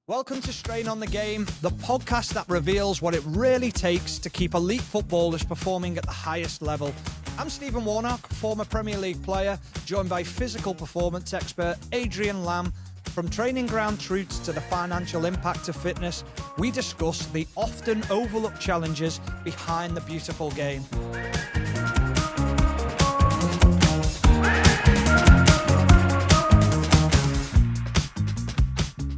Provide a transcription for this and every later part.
Welcome to Strain on the Game, the podcast that reveals what it really takes to keep elite footballers performing at the highest level. I'm Stephen Warnock, former Premier League player, joined by physical performance expert Adrian. From training ground truths to the financial impact of fitness, we discuss the often overlooked challenges behind the beautiful game.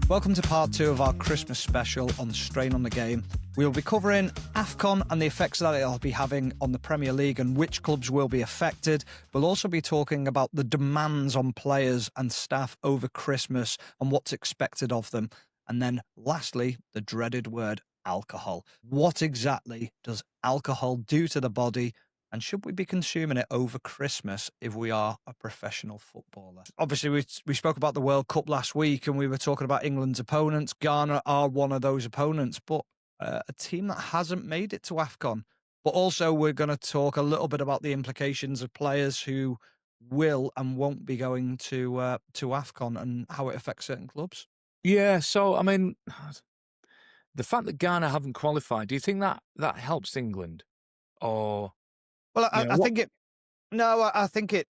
Welcome to part 2 of our Christmas special on Strain on the Game. We'll be covering AFCON and the effects that it'll be having on the Premier League and which clubs will be affected. We'll also be talking about the demands on players and staff over Christmas and what's expected of them. And then lastly, the dreaded word alcohol. What exactly does alcohol do to the body? And should we be consuming it over Christmas if we are a professional footballer? Obviously, we spoke about the World Cup last week and we were talking about England's opponents. Ghana are one of those opponents, but a team that hasn't made it to AFCON. But also we're going to talk a little bit about the implications of players who will and won't be going to AFCON and how it affects certain clubs. Yeah, so, I mean, the fact that Ghana haven't qualified, do you think that helps England? Or, Well, you know, I what? think I think it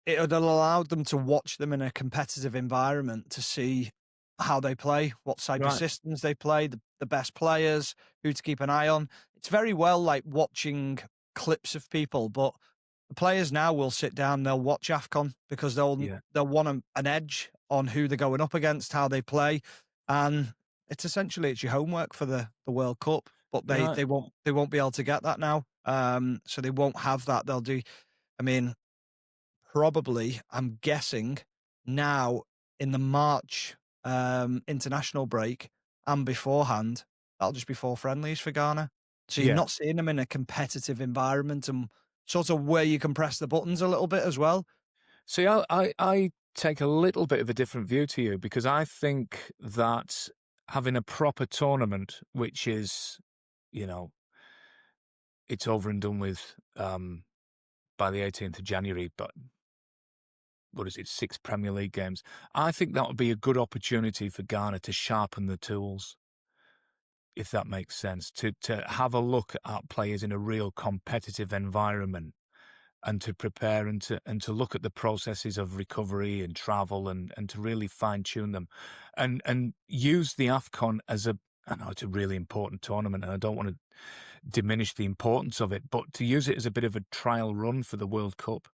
would have allowed them to watch them in a competitive environment to see how they play, what type of Right. systems they play, the best players, who to keep an eye on. It's very well like watching clips of people, but the players now will sit down, they'll watch AFCON because Yeah. they'll want an edge on who they're going up against, how they play. And it's your homework for the World Cup, but Right. they won't be able to get that now. So they won't have that. They'll do, I mean, probably, I'm guessing now in the March international break and beforehand, that'll just be 4 friendlies for Ghana. So you're Yeah. not seeing them in a competitive environment and sort of where you can press the buttons a little bit as well. See, I take a little bit of a different view to you because I think that having a proper tournament, which is, you know, it's over and done with by the 18th of January, but what is it, 6 Premier League games? I think that would be a good opportunity for Ghana to sharpen the tools, if that makes sense, to have a look at players in a real competitive environment and to prepare and to look at the processes of recovery and travel and to really fine-tune them and use the AFCON as I know it's a really important tournament and I don't want to diminish the importance of it, but to use it as a bit of a trial run for the World Cup.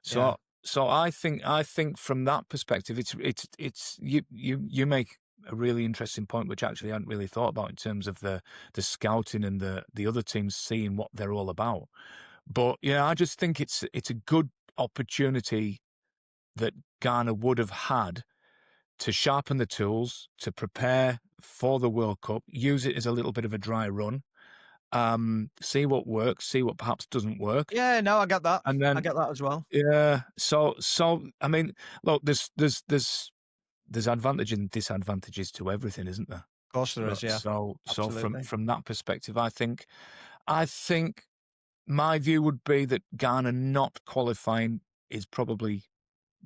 Yeah. So I think from that perspective, it's you make a really interesting point, which actually I hadn't really thought about in terms of the scouting and the other teams seeing what they're all about. But yeah, I just think it's a good opportunity that Ghana would have had to sharpen the tools, to prepare for the World Cup, use it as a little bit of a dry run, see what works, see what perhaps doesn't work, Yeah, no, I get that. and I then get that as well. yeah. So I mean, look, there's advantages and disadvantages to everything, isn't there? Of course there is, yeah. So Absolutely. from that perspective, I think my view would be that Ghana not qualifying is probably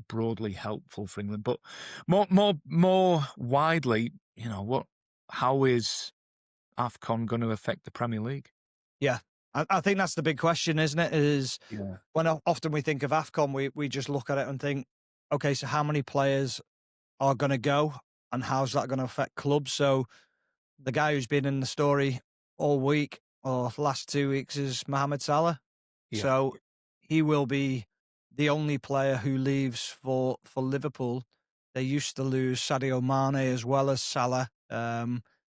broadly helpful for England, but more widely, how is AFCON going to affect the Premier League? Yeah. I think that's the big question, isn't it? Is Yeah. when often we think of AFCON, we just look at it and think, okay, so how many players are going to go and how's that going to affect clubs? So the guy who's been in the story all week or last 2 weeks is Mohamed Salah. Yeah. So he will be the only player who leaves for Liverpool. They used to lose Sadio Mane as well as Salah,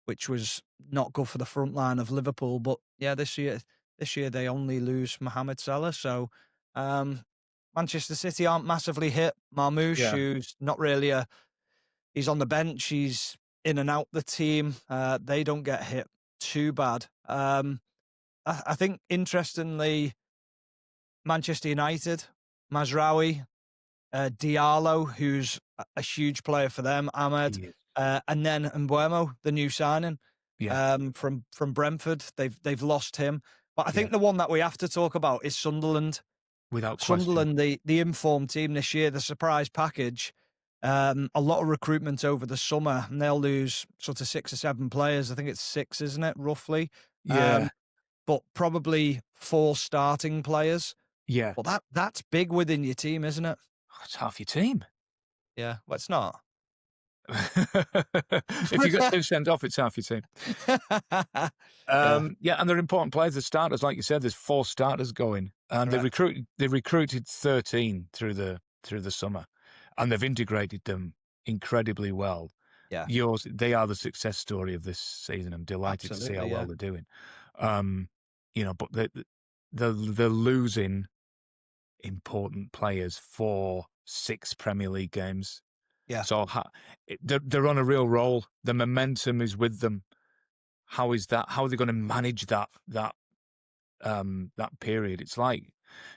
which was not good for the front line of Liverpool. But yeah, this year they only lose Mohamed Salah. So Manchester City aren't massively hit. Marmoush, Yeah. who's not really he's on the bench. He's in and out the team. They don't get hit too bad. I think, interestingly, Manchester United, Mazraoui, Diallo, who's a huge player for them, Ahmed, He is. and then Mbuemo, the new signing Yeah. from Brentford. They've lost him. But I Yeah. think the one that we have to talk about is Sunderland. Without question. Sunderland, the informed team this year, the surprise package. A lot of recruitment over the summer, and they'll lose sort of 6 or 7 players. I think it's 6, isn't it, roughly? Yeah, Um, but probably 4 starting players. yeah. But that's big within your team, isn't it? It's half your team. Yeah, well, it's not. If you got 2 sent off, it's half your team. Yeah, Yeah, and they're important players. The starters, like you said, there's 4 starters going, and correct. they recruited 13 through the summer, and they've integrated them incredibly well. Yeah, They are the success story of this season. I'm delighted to see how absolutely, well yeah. they're doing. Um, but they're losing important players for 6 Premier League games. Yeah. So they're on a real roll. The momentum is with them. How is that? How are they going to manage that period? It's like,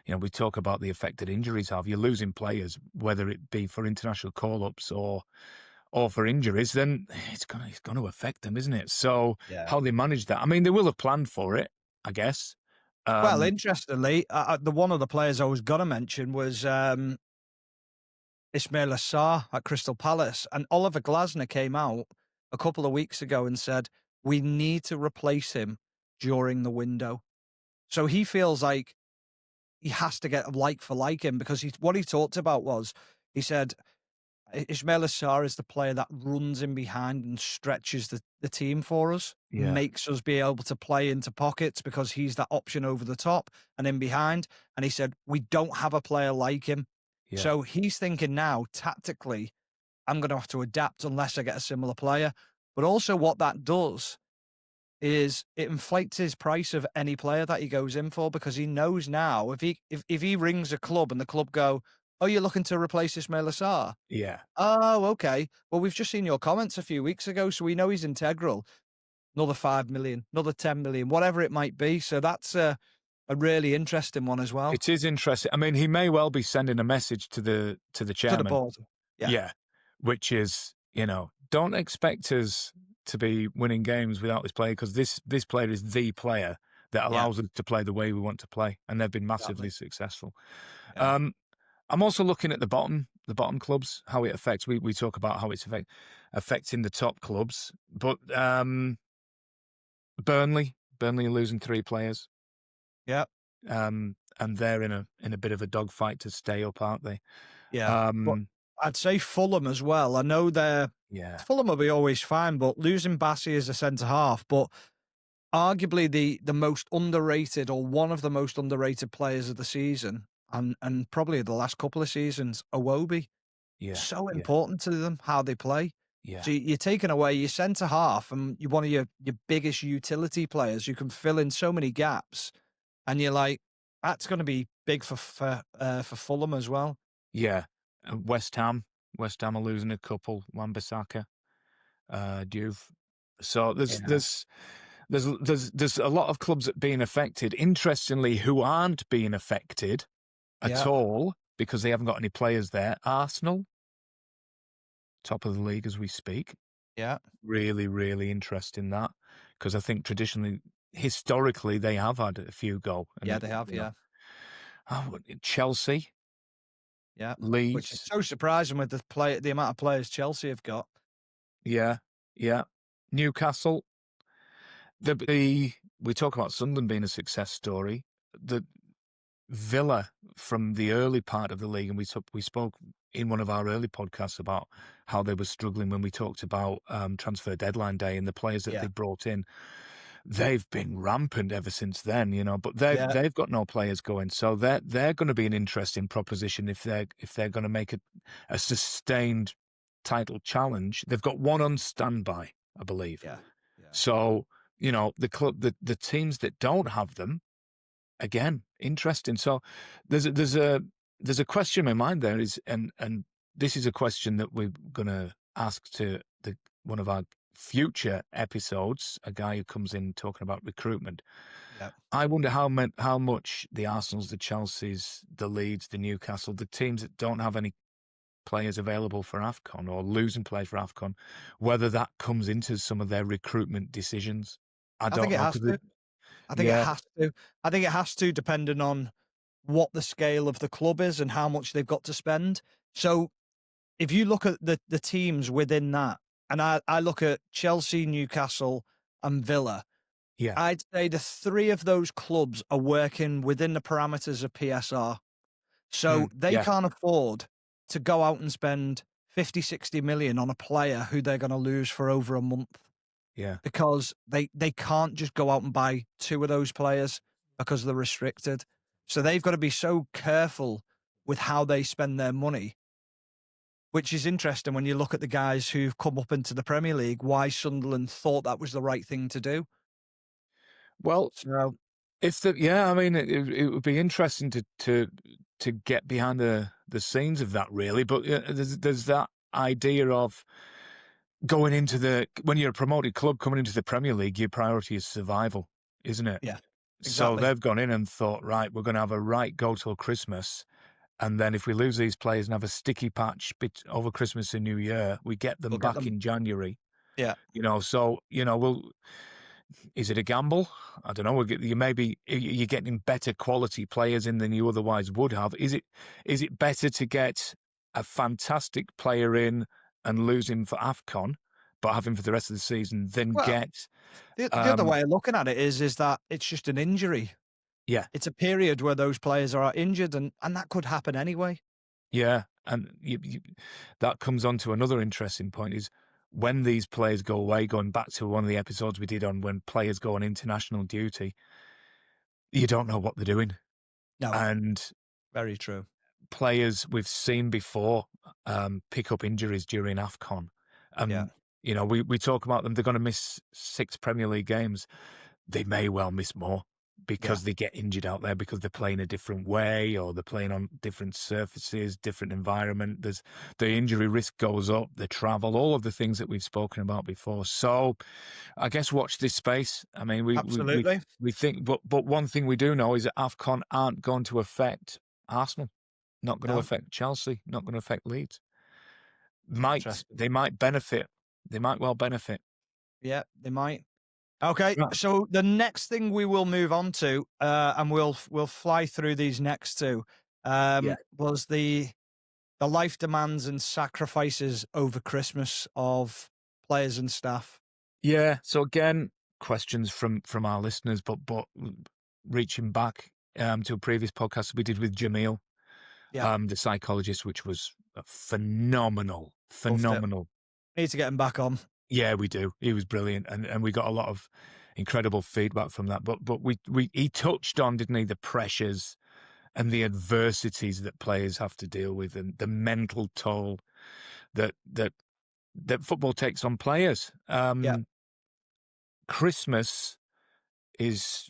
we talk about the affected injuries. Have you're losing players, whether it be for international call-ups or for injuries, then it's gonna affect them, isn't it? So Yeah. how they manage that? I mean, they will have planned for it, I guess. Well, Um, interestingly, the one of the players I was gonna mention was, Ismail Assar at Crystal Palace, and Oliver Glasner came out a couple of weeks ago and said, "We need to replace him during the window." So he feels like he has to get a like for like him because what he talked about was, he said, Ismail Assar is the player that runs in behind and stretches the team for us, yeah, makes us be able to play into pockets because he's that option over the top and in behind. And he said, we don't have a player like him. yeah, So he's thinking now, tactically, I'm going to have to adapt unless I get a similar player. But also, what that does is it inflates his price of any player that he goes in for because he knows now if he rings a club and the club go, "Oh, you're looking to replace Ismail Assar?" yeah. Oh, okay. Well, we've just seen your comments a few weeks ago, so we know he's integral. Another 5 million, another 10 million, whatever it might be. So that's a really interesting one as well. It is interesting. I mean, he may well be sending a message to the To the chairman. board. Yeah, Yeah, which is, don't expect us to be winning games without this player because this player is the player that yeah, allows us to play the way we want to play, and they've been massively exactly. successful. Yeah, Um, I'm also looking at the bottom clubs, how it affects. We talk about how it's affecting the top clubs, but Burnley are losing 3 players, yeah, and they're in a bit of a dogfight to stay up, aren't they? yeah. But Um, I'd say Fulham as well. I know yeah, Fulham will be always fine, but losing Bassi as a centre half, but arguably the most underrated or one of the most underrated players of the season and probably the last couple of seasons, Iwobi. yeah, So yeah, important to them how they play. yeah. So you're taking away your centre half and you're one of your biggest utility players. You can fill in so many gaps, and you're like, that's going to be big for Fulham as well. Yeah, West Ham are losing a couple, Wan-Bissaka, Diouf. So Yeah, there's a lot of clubs that are being affected. Interestingly, who aren't being affected at yeah, all because they haven't got any players there. Arsenal, top of the league as we speak. yeah, Really, really interesting that because I think historically, they have had a few go and yeah. They have, yeah, Chelsea, yeah. Which is Leeds. so surprising with the amount of players Chelsea have got. Yeah, yeah. Newcastle. We talk about Sunderland being a success story. The Villa from the early part of the league, and we spoke in one of our early podcasts about how they were struggling when we talked about transfer deadline day and the players that Yeah, they brought in. They've been rampant ever since then, but they've yeah, they've got no players going, so they're going to be an interesting proposition if they're going to make a sustained title challenge. They've got one on standby, I believe. yeah, yeah. So, the teams that don't have them, again, interesting. So there's a question in my mind there and this is a question that we're gonna ask to one of our future episodes, a guy who comes in talking about recruitment. Yeah. I wonder how much the Arsenals, the Chelseas, the Leeds, the Newcastle, the teams that don't have any players available for AFCON or losing players for AFCON, whether that comes into some of their recruitment decisions. I I think don't it know has because to. I think it yeah, has to. I think it has to, depending on what the scale of the club is and how much they've got to spend. So if you look at the teams within that, and I look at Chelsea, Newcastle, and Villa, Yeah. I'd say the three of those clubs are working within the parameters of PSR. So they Yeah. can't afford to go out and spend 50, 60 million on a player who they're going to lose for over a month, Yeah. because they can't just go out and buy two of those players because they're restricted. So they've got to be so careful with how they spend their money, which is interesting when you look at the guys who've come up into the Premier League, why Sunderland thought that was the right thing to do. Well, So I mean, it would be interesting to get behind the scenes of that, really. But there's that idea of going into when you're a promoted club coming into the Premier League, your priority is survival, isn't it? yeah, So exactly. they've gone in and thought, right, we're going to have a right go till Christmas. And then if we lose these players and have a sticky patch over Christmas and New Year, we get them We'll get back them. in January. Yeah. So, is it a gamble? I don't know. You're getting better quality players in than you otherwise would have. Is it better to get a fantastic player in and lose him for AFCON, but have him for the rest of the season than Well, get, the other way of looking at it is that it's just an injury. yeah, It's a period where those players are injured, and that could happen anyway. yeah. And that comes on to another interesting point is when these players go away, going back to one of the episodes we did on when players go on international duty, you don't know what they're doing. No, And very true. players we've seen before pick up injuries during AFCON. Yeah, We talk about them, they're going to miss 6 Premier League games. They may well miss more yeah, because they get injured out there because they're playing a different way or they're playing on different surfaces, different environment. The injury risk goes up, the travel, all of the things that we've spoken about before. So I guess watch this space. I mean, absolutely. we think, but one thing we do know is that AFCON aren't going to affect Arsenal. Not going to No, affect Chelsea, not going to affect Leeds. interesting. They might benefit. They might well benefit. Yeah, they might. Okay, Right. so the next thing we will move on to, and we'll fly through these next two, Yeah. was the life demands and sacrifices over Christmas of players and staff. Yeah. So again, questions from our listeners, but reaching back to a previous podcast we did with Jamil, Yeah, the psychologist, which was phenomenal, loved it. phenomenal. Need to get him back on. Yeah, we do. He was brilliant, and we got a lot of incredible feedback from that. But he touched on, didn't he, the pressures and the adversities that players have to deal with, and the mental toll that football takes on players. Yeah, Christmas is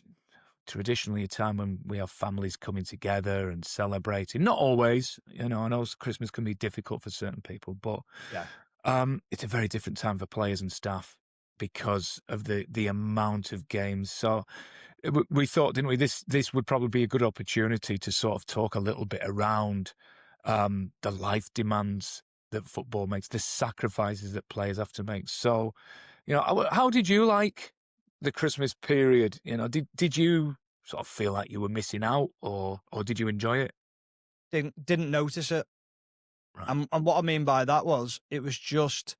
traditionally a time when we have families coming together and celebrating. Not always, I know Christmas can be difficult for certain people, but yeah, it's a very different time for players and staff because of the amount of games. So we thought, didn't we, this would probably be a good opportunity to sort of talk a little bit around the life demands that football makes, the sacrifices that players have to make. So, how did you like the Christmas period? Did you sort of feel like you were missing out, or did you enjoy it? didn't notice it. Right. And what I mean by that was, it was just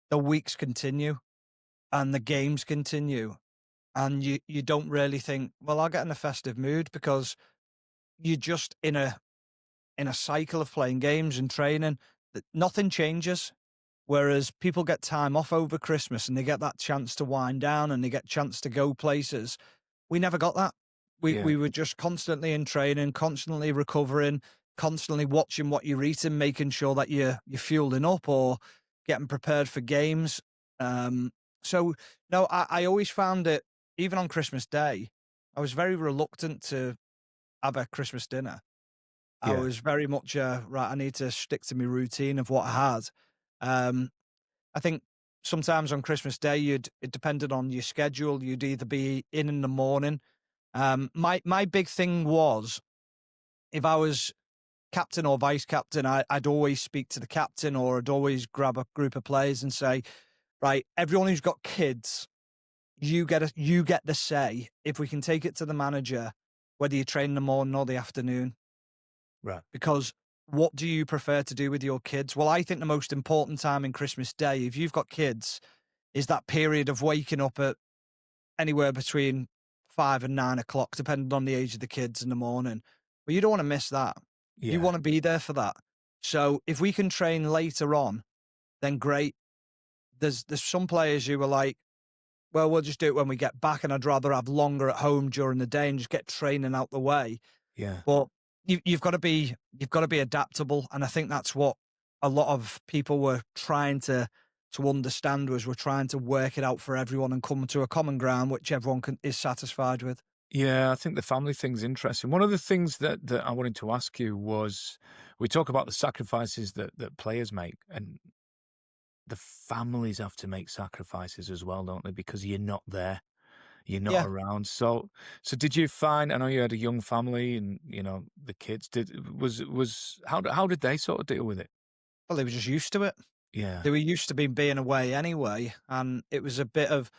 the weeks continue and the games continue, and you don't really think, well, I'll get in a festive mood, because you're just in a cycle of playing games and training that nothing changes. Whereas people get time off over Christmas and they get that chance to wind down and they get chance to go places. We never got that. Yeah. We were just constantly in training, constantly recovering, constantly watching what you're eating, making sure that you're fueling up or getting prepared for games. So no, I always found it, even on Christmas Day, I was very reluctant to have a Christmas dinner. I Yeah. was very much right, I need to stick to my routine of what I had. Um, I think sometimes on Christmas Day, it depended on your schedule. You'd either be in the morning. My big thing was, if I was captain or vice captain, I'd always speak to the captain, or I'd always grab a group of players and say, right, everyone who's got kids, you get the say if we can take it to the manager, whether you train in the morning or the afternoon, Right. because what do you prefer to do with your kids? Well, I think the most important time in Christmas Day, if you've got kids, is that period of waking up at anywhere between 5 and 9 o'clock, depending on the age of the kids in the morning. But you don't want to miss that. You Yeah, want to be there for that. So if we can train later on, then great. There's some players who are like, well, we'll just do it when we get back, and I'd rather have longer at home during the day and just get training out the way. yeah. But you've got to be adaptable, and I think that's what a lot of people were trying to understand, was we're trying to work it out for everyone and come to a common ground which everyone is satisfied with. Yeah, I think the family thing's interesting. One of the things that I wanted to ask you was, we talk about the sacrifices that players make, and the families have to make sacrifices as well, don't they? Because you're not there, you're not Yeah, around. So did you find? I know you had a young family, and the kids. How did they sort of deal with it? well, they were just used to it. Yeah, They were used to being away anyway, and it was a bit of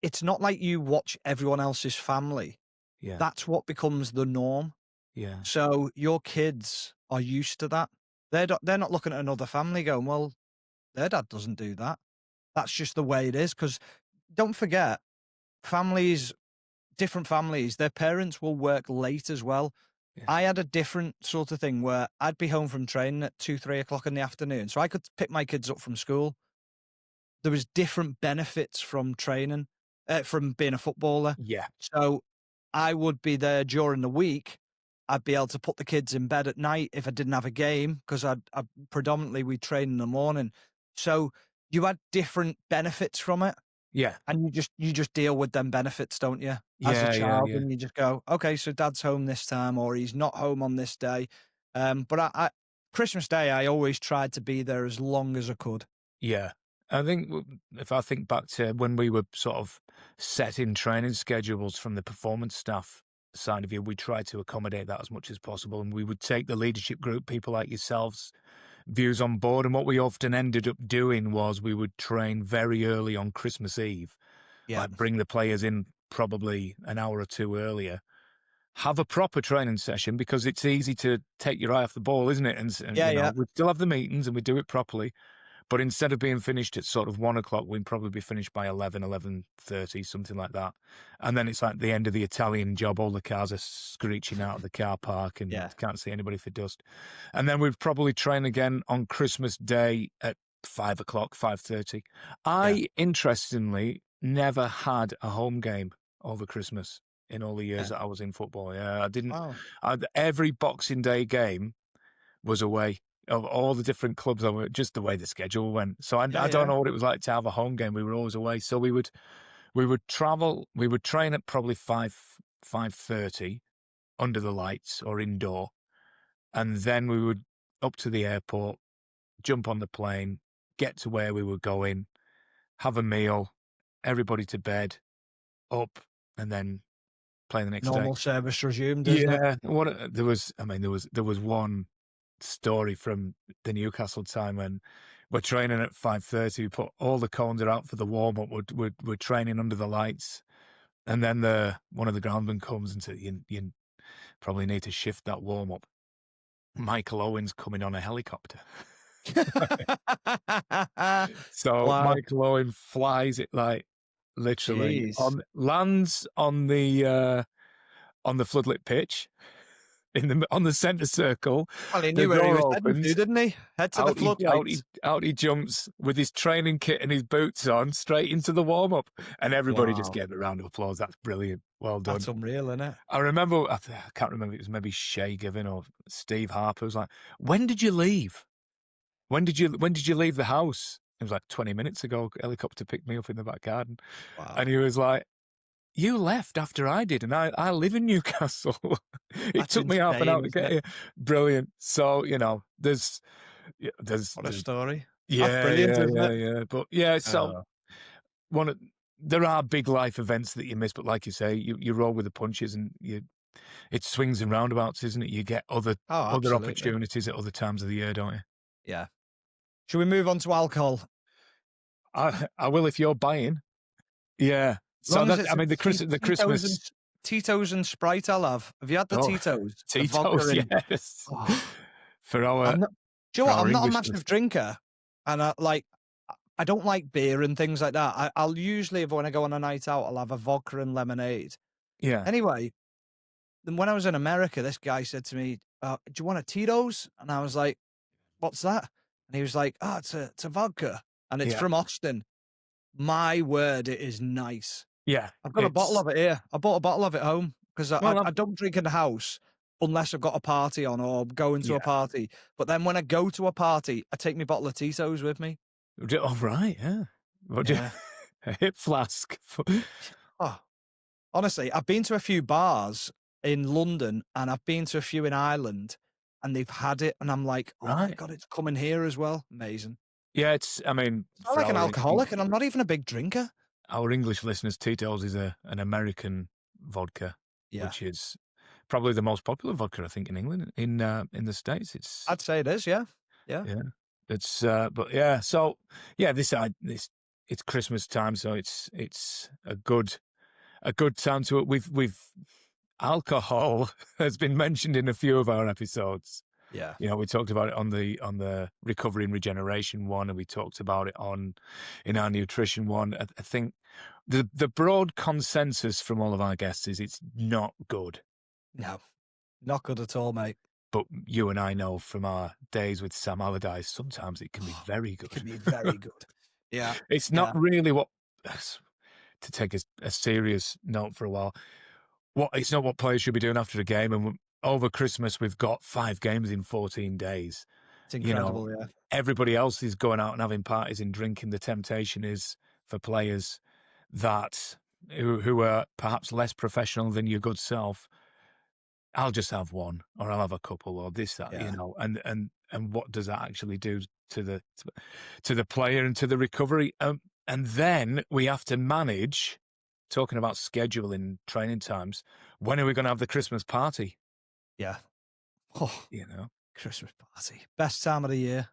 it's not like you watch everyone else's family. yeah, That's what becomes the norm. yeah, So your kids are used to that. They're not looking at another family going, well, their dad doesn't do that. That's just the way it is. Because don't forget, families, different families, their parents will work late as well. yeah, I had a different sort of thing where I'd be home from training at 2, 3 o'clock in the afternoon. So I could pick my kids up from school. There was different benefits from training, from being a footballer. yeah, So I would be there during the week. I'd be able to put the kids in bed at night if I didn't have a game, because I predominantly we train in the morning. So you had different benefits from it, yeah, and you just deal with them benefits, don't you? As a yeah, yeah, child, yeah. and you just go, okay, so dad's home this time, or he's not home on this day. But I Christmas Day, I always tried to be there as long as I could. Yeah. I think if I think back to when we were sort of setting training schedules from the performance staff side of you, we tried to accommodate that as much as possible. And we would take the leadership group, people like yourselves, views on board. And what we often ended up doing was we would train very early on Christmas Eve, Yeah, like bring the players in probably an hour or two earlier, have a proper training session, because it's easy to take your eye off the ball, isn't it? And yeah, yeah, we still have the meetings and we do it properly, but instead of being finished at sort of 1 o'clock, we'd probably be finished by 11:30, something like that. And then it's like the end of the Italian job. All the cars are screeching out of the car park and yeah, can't see anybody for dust. And then we'd probably train again on Christmas Day at 5 o'clock, 5:30. yeah. I, interestingly, never had a home game over Christmas in all the years Yeah. that I was in football. Yeah, I didn't. Oh, Every Boxing Day game was away. Of all the different clubs, I were just the way the schedule went. So yeah, I don't yeah, know what it was like to have a home game. We were always away. So we would travel. We would train at probably 5:30 under the lights or indoor, and then we would up to the airport, jump on the plane, get to where we were going, have a meal, everybody to bed, up, and then play the next day. normal service resumed, isn't it? Yeah, there was. I mean, there was one story from the Newcastle time when we're training at 5:30. We put all the cones are out for the warm up. We're training under the lights, and then one of the groundmen comes and says, "You probably need to shift that warm up." Michael Owen's coming on a helicopter, so Wow, Michael Owen flies it like literally jeez. on lands on the floodlit pitch on the centre circle. Well, he The knew where he door was heading to, opens. didn't he? Head to the floodlights. Out he jumps with his training kit and his boots on straight into the warm up, and everybody just Wow, gave him a round of applause. That's brilliant. Well done. that's unreal, isn't it? I remember. I can't remember. It was maybe Shay Given or Steve Harper. Was like, "When did you leave? When did you leave the house?" It was like 20 minutes ago. Helicopter picked me up in the back garden, Wow, and he was like, "You left after I did, and I live in Newcastle. It that's took me half an hour insane, to isn't get it? here." Brilliant. So there's yeah, What a story. That's yeah, brilliant, yeah, isn't yeah, it? yeah. But yeah, so Oh, one of there are big life events that you miss, but like you say, you roll with the punches, and it swings and roundabouts, isn't it? You get oh, other absolutely. opportunities at other times of the year, don't you? Yeah. Should we move on to alcohol? I will if you're buying. Yeah. As So long as that it's I a mean the Christmas Tito's and Sprite, I'll have. Have you had the oh Tito's? The vodka Tito's, in. yes. Oh, For our I'm not. Do you for know what? our I'm not a English massive drinker, and I don't like beer and things like that. I'll usually, when I go on a night out, I'll have a vodka and lemonade. yeah, Anyway, then when I was in America, this guy said to me, "Do you want a Tito's?" And I was like, "What's that?" And he was like, "Oh, it's a vodka, and it's yeah, from Austin." My word, it is nice. yeah. I've got a bottle It's of it here. I bought a bottle of it home because I, I well, I don't drink in the house unless I've got a party on or going to a yeah. party. But then when I go to a party, I take my bottle of Tito's with me. Oh, right, yeah. What do you Yeah. a hip flask? Oh, honestly, I've been to a few bars in London and I've been to a few in Ireland and they've had it and I'm like, "Oh my Right. god, it's coming here as well." Amazing. Yeah, it's I mean, It's not for like an our alcoholic and I'm not even a big drinker. our English listeners, Tito's is an American vodka, Yeah. which is probably the most popular vodka, I think, in England. In the States, it's I'd say it is, yeah. Yeah. yeah. It's but yeah, so yeah, this it's Christmas time, so it's a good time to we've alcohol has been mentioned in a few of our episodes. Yeah. You know, we talked about it on the recovery and regeneration one, and we talked about it in our nutrition one. I think the broad consensus from all of our guests is it's not good. No, not good at all, mate. But you and I know from our days with Sam Allardyce, sometimes it can be very It good. can be very good. Yeah. It's not Yeah. really what to take a serious note for a while. What it's not what players should be doing after a game. And over Christmas, we've got 5 games in 14 days. It's You know, incredible, yeah. everybody else is going out and having parties and drinking. The temptation is for players that who are perhaps less professional than your good self. I'll just have one, or I'll have a couple, or this, that, Yeah. and what does that actually do to the player and to the recovery? And then we have to manage. Talking about scheduling training times, when are we going to have the Christmas party? Yeah. Oh, You know, Christmas party. Best time of the year.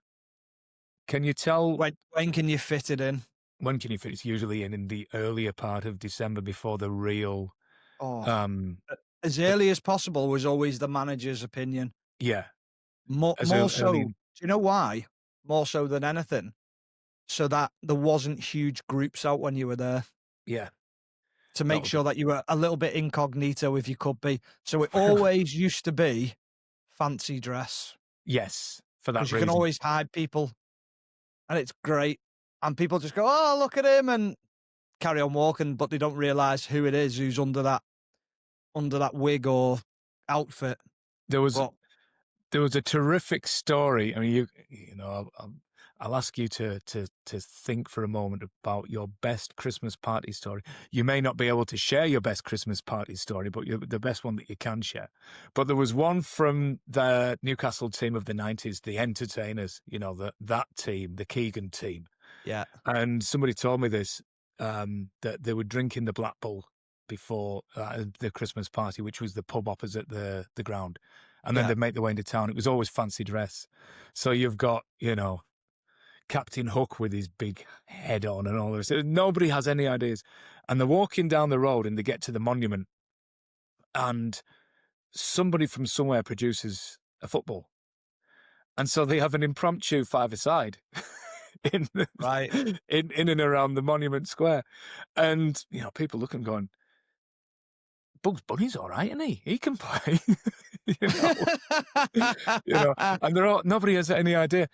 can you tell When can you fit it in? when can you fit? It's usually in the earlier part of December before the real, Oh, um, as the, early as possible was always the manager's opinion. yeah, as More early, so, do you know why? More so than anything, so that there wasn't huge groups out when you were there yeah, to that make would sure be that you were a little bit incognito if you could be. So it always used to be fancy dress yes, for that because you can reason. always hide people and it's great. And people just go, "Oh, look at him," and carry on walking, but they don't realise who it is who's under that wig or outfit. There was But There was a terrific story. I mean, you know, I'll ask you to think for a moment about your best Christmas party story. You may not be able to share your best Christmas party story, but the best one that you can share. But there was one from the Newcastle team of the 90s, the Entertainers, you know, that team, the Keegan team. yeah, And somebody told me this, that they were drinking the Black Bull before the Christmas party, which was the pub opposite the ground. And then yeah, they'd make their way into town. It was always fancy dress. So you've got, you know, Captain Hook with his big head on and all this. Nobody has any ideas. And they're walking down the road and they get to the monument and somebody from somewhere produces a football. And so they have an impromptu five-a-side in, right. in and around the monument square. And, you know, people look and going, Bugs Bunny's all right, isn't he? He can play, you know, you know, and nobody has any idea.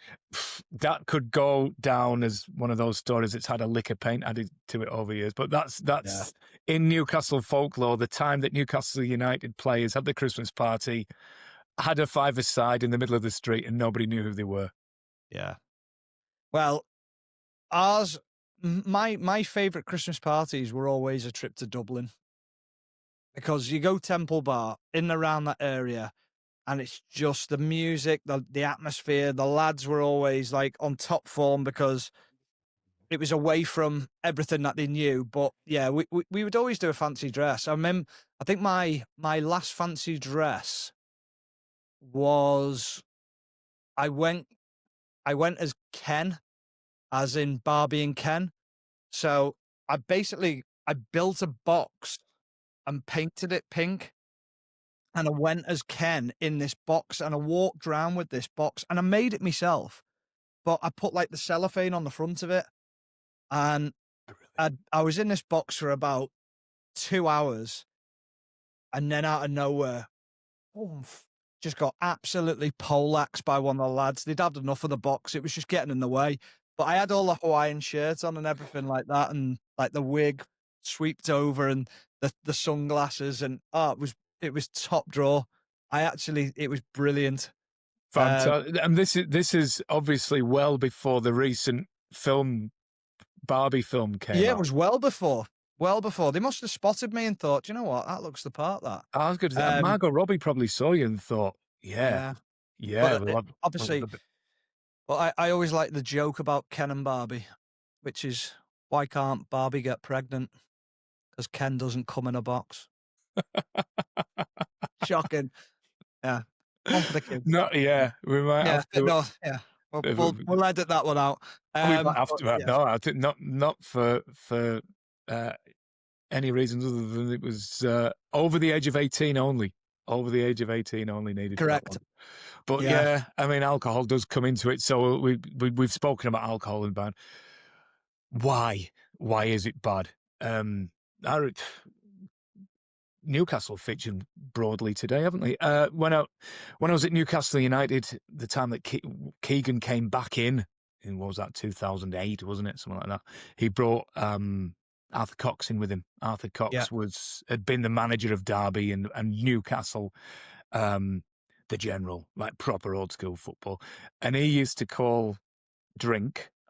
That could go down as one of those stories that's had a lick of paint added to it over years. But Yeah, that's in Newcastle folklore, the time that Newcastle United players had the Christmas party, had a five-a-side in the middle of the street and nobody knew who they were. yeah. Well, ours, my favourite Christmas parties were always a trip to Dublin because you go Temple Bar in and around that area, and it's just the music, the atmosphere. The lads were always like on top form because it was away from everything that they knew. But yeah, we would always do a fancy dress. I remember, I think my last fancy dress was I went I went as Ken, as in Barbie and Ken. So I built a box and painted it pink. and I went as Ken in this box, and I walked around with this box, and I made it myself, but I put, like, the cellophane on the front of it, and I was in this box for about 2 hours, and then out of nowhere, oomph, just got absolutely poleaxed by one of the lads. They'd had enough of the box, it was just getting in the way, but I had all the Hawaiian shirts on and everything like that, and, like, the wig sweeped over and the sunglasses, and, it was top draw. It was brilliant. Um, Fantastic. And this is obviously well before the recent film, Barbie film came yeah, it out. was well before, well before. They must have spotted me and thought, "Do you know what? That looks the part, that." I was going to say, Um, Margot Robbie probably saw you and thought, yeah, yeah, yeah, but, we'll have obviously, a bit. well, I always like the joke about Ken and Barbie, which is, why can't Barbie get pregnant? Because Ken doesn't come in a box. Shocking. Yeah. One for the kids. No, yeah, we might Yeah, have to. no, yeah. We'll edit that one out. We might have But to. yeah, No, I think not for uh, any reasons other than it was over the age of 18 only. Over the age of 18 only needed for that correct. one. But Yeah. yeah, I mean, alcohol does come into it. So we've spoken about alcohol and bad. Why? Why is it bad? I, Newcastle featured broadly today, haven't they? When I was at Newcastle United, the time that Keegan came back in what was that, 2008, wasn't it? Something like that. He brought Arthur Cox in with him. Arthur Yeah. Cox had been the manager of Derby and Newcastle, the general, like proper old school football. And he used to call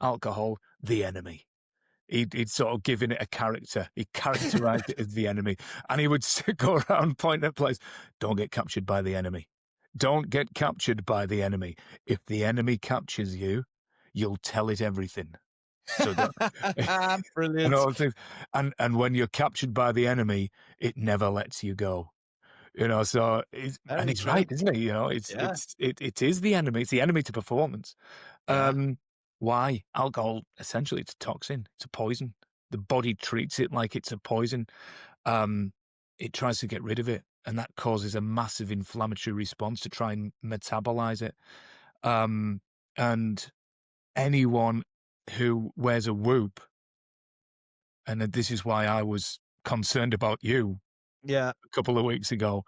alcohol, the enemy. He'd sort of given it a character. He characterized it as the enemy. And he would go around pointing at players, don't get captured by the enemy. Don't get captured by the enemy. If the enemy captures you, you'll tell it everything. So don't, and Brilliant. all things. And when you're captured by the enemy, it never lets you go. So and Very he's true. right, isn't he? Yeah. It is the enemy. It's the enemy to performance. Yeah. Why? Alcohol, essentially, it's a toxin. It's a poison. The body treats it like it's a poison. It tries to get rid of it, and that causes a massive inflammatory response to try and metabolize it. And anyone who wears a whoop, and this is why I was concerned about you Yeah. a couple of weeks ago,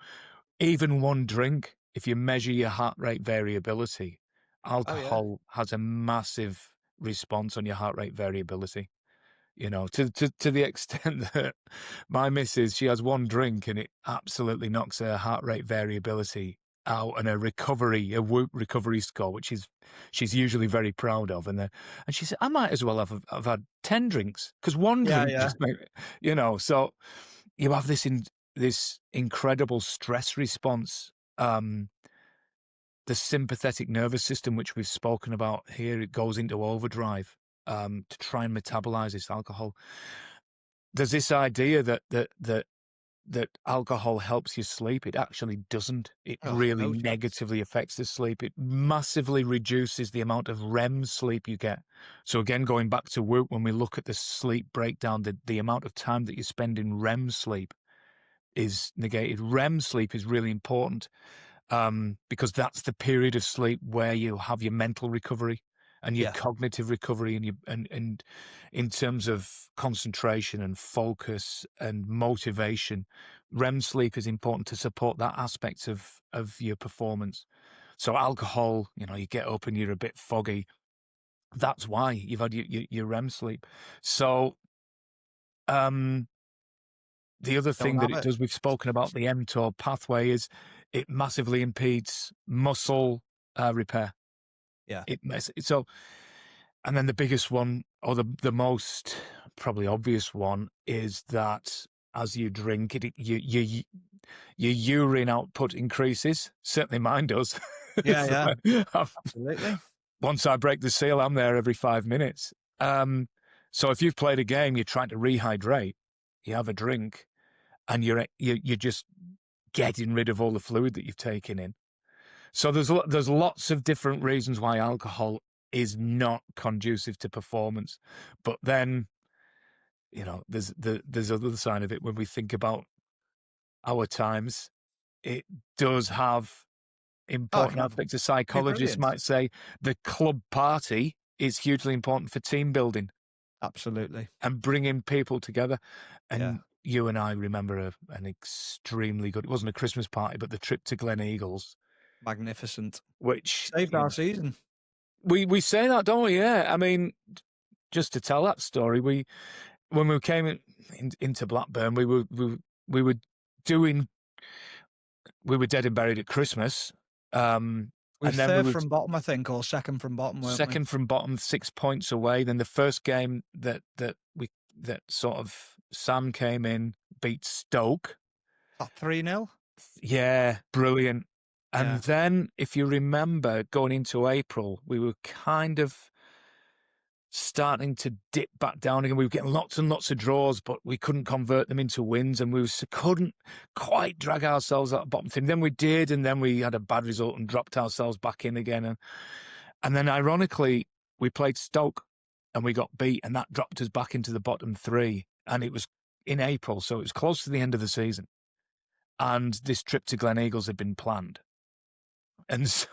even one drink, if you measure your heart rate variability, Oh, yeah. alcohol has a massive response on your heart rate variability. To the extent that my missus, she has one drink and it absolutely knocks her heart rate variability out, and a Whoop recovery score, which she's usually very proud of. And she said, I might as well have had 10 drinks, because one Yeah, drink yeah. just so you have this incredible stress response. The sympathetic nervous system, which we've spoken about here, it goes into overdrive to try and metabolize this alcohol. There's this idea that alcohol helps you sleep. It actually doesn't. It Oh, really no chance. negatively affects the sleep. It massively reduces the amount of REM sleep you get. So again, going back to Whoop, when we look at the sleep breakdown, the amount of time that you spend in REM sleep is negated. REM sleep is really important because that's the period of sleep where you have your mental recovery and your Yeah. cognitive recovery, and in terms of concentration and focus and motivation, REM sleep is important to support that aspect of your performance. So alcohol, you get up and you're a bit foggy. That's why you've had your REM sleep. So the other Don't thing that have it it. does, we've spoken about the mTOR pathway, is it massively impedes muscle repair. Yeah. So, and then the biggest one, or the most probably obvious one, is that as you drink, your urine output increases. Certainly mine does. Yeah, So, yeah. Absolutely. once I break the seal, I'm there every 5 minutes. So if you've played a game, you're trying to rehydrate, you have a drink, and you're just getting rid of all the fluid that you've taken in. So there's lots of different reasons why alcohol is not conducive to performance. But then, there's the other side of it when we think about our times. it does have Oh, it important can have, aspects. A be psychologist brilliant. might say the club party is hugely important for team building Absolutely. and bringing people together. Yeah. And you and I remember an extremely good, it wasn't a Christmas party, but the trip to Glen Eagles, Magnificent. which, Saved our season. we say that, don't we? Yeah. I mean, just to tell that story, when we came into Blackburn, we were dead and buried at Christmas. We were And then we third were from bottom, I think, or second from bottom, weren't we? second from bottom, 6 points away. Then the first game that sort of Sam came in, beat Stoke. About 3-0. Yeah, brilliant. And Yeah. then, if you remember, going into April, we were kind of starting to dip back down again. We were getting lots and lots of draws, but we couldn't convert them into wins, and we couldn't quite drag ourselves out of the bottom thing. Then we did, and then we had a bad result and dropped ourselves back in again. And then, ironically, we played Stoke and we got beat, and that dropped us back into the bottom three. And it was in April, so it was close to the end of the season. And this trip to Glen Eagles had been planned. And so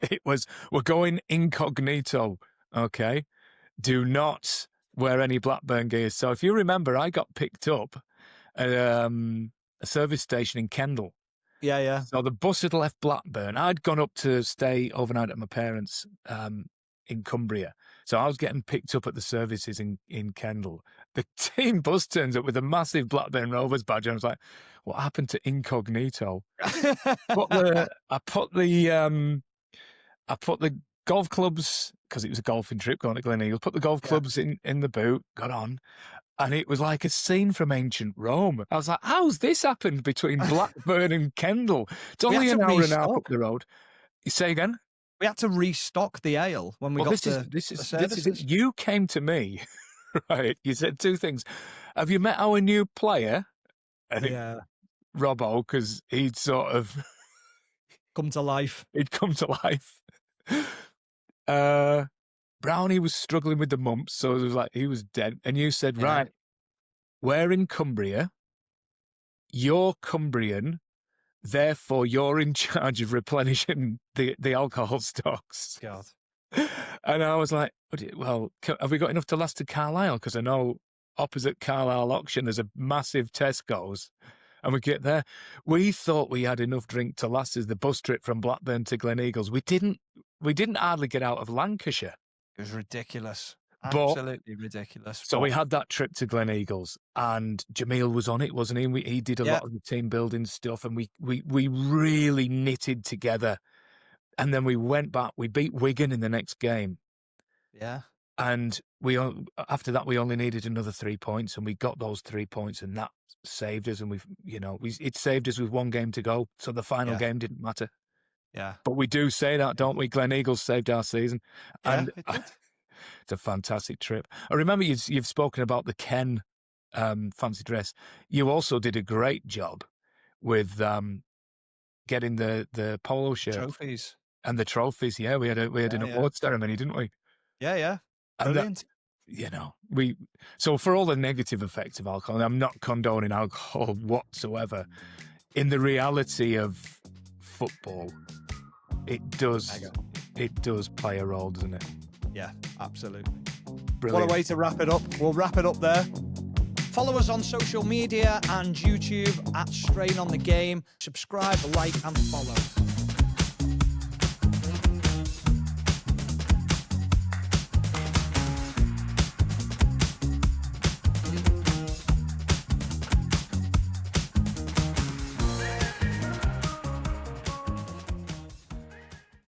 it was, we're going incognito, okay? Do not wear any Blackburn gear. So if you remember, I got picked up at a service station in Kendal. Yeah, yeah. So the bus had left Blackburn. I'd gone up to stay overnight at my parents' in Cumbria. So I was getting picked up at the services in Kendal. The team bus turns up with a massive Blackburn Rovers badge. And I was like, what happened to incognito? I put the golf clubs, because it was a golfing trip going to Glen Eagles, put the golf clubs in the boot, got on, and it was like a scene from ancient Rome. I was like, how's this happened between Blackburn and Kendal? It's only an hour and a half up the road. You say again? We had to restock the ale when we got to this is services. it. You came to me, right? You said two things. Have you met our new player? And Yeah. Robbo, because he'd sort of Come to life. he'd come to life. Brownie was struggling with the mumps, so it was like he was dead. And you said, right, we're in Cumbria. You're Cumbrian. Therefore, you're in charge of replenishing the alcohol stocks. God. And I was like, well, have we got enough to last to Carlisle? Because I know opposite Carlisle auction, there's a massive Tesco's. And we get there. We thought we had enough drink to last us the bus trip from Blackburn to Glen Eagles. We didn't hardly get out of Lancashire. It was ridiculous. But, absolutely ridiculous. So we had that trip to Glen Eagles, and Jamil was on it, wasn't he? He did a lot of the team building stuff, and we really knitted together. And then we went back. We beat Wigan in the next game. Yeah. And after that, we only needed another 3 points, and we got those 3 points, and that saved us. And it saved us with one game to go, so the final game didn't matter. Yeah. But we do say that, don't we? Glen Eagles saved our season. Yeah, And it did. it's a fantastic trip. I remember you've spoken about the Ken fancy dress. You also did a great job with getting the polo shirt Trophies and the trophies. Yeah, we had an award ceremony, didn't we? Yeah. And brilliant. So for all the negative effects of alcohol, and I'm not condoning alcohol whatsoever, in the reality of football, it does play a role, doesn't it? Yeah, absolutely. Brilliant. What a way to wrap it up. We'll wrap it up there. Follow us on social media and YouTube at Strain on the Game. Subscribe, like, and follow.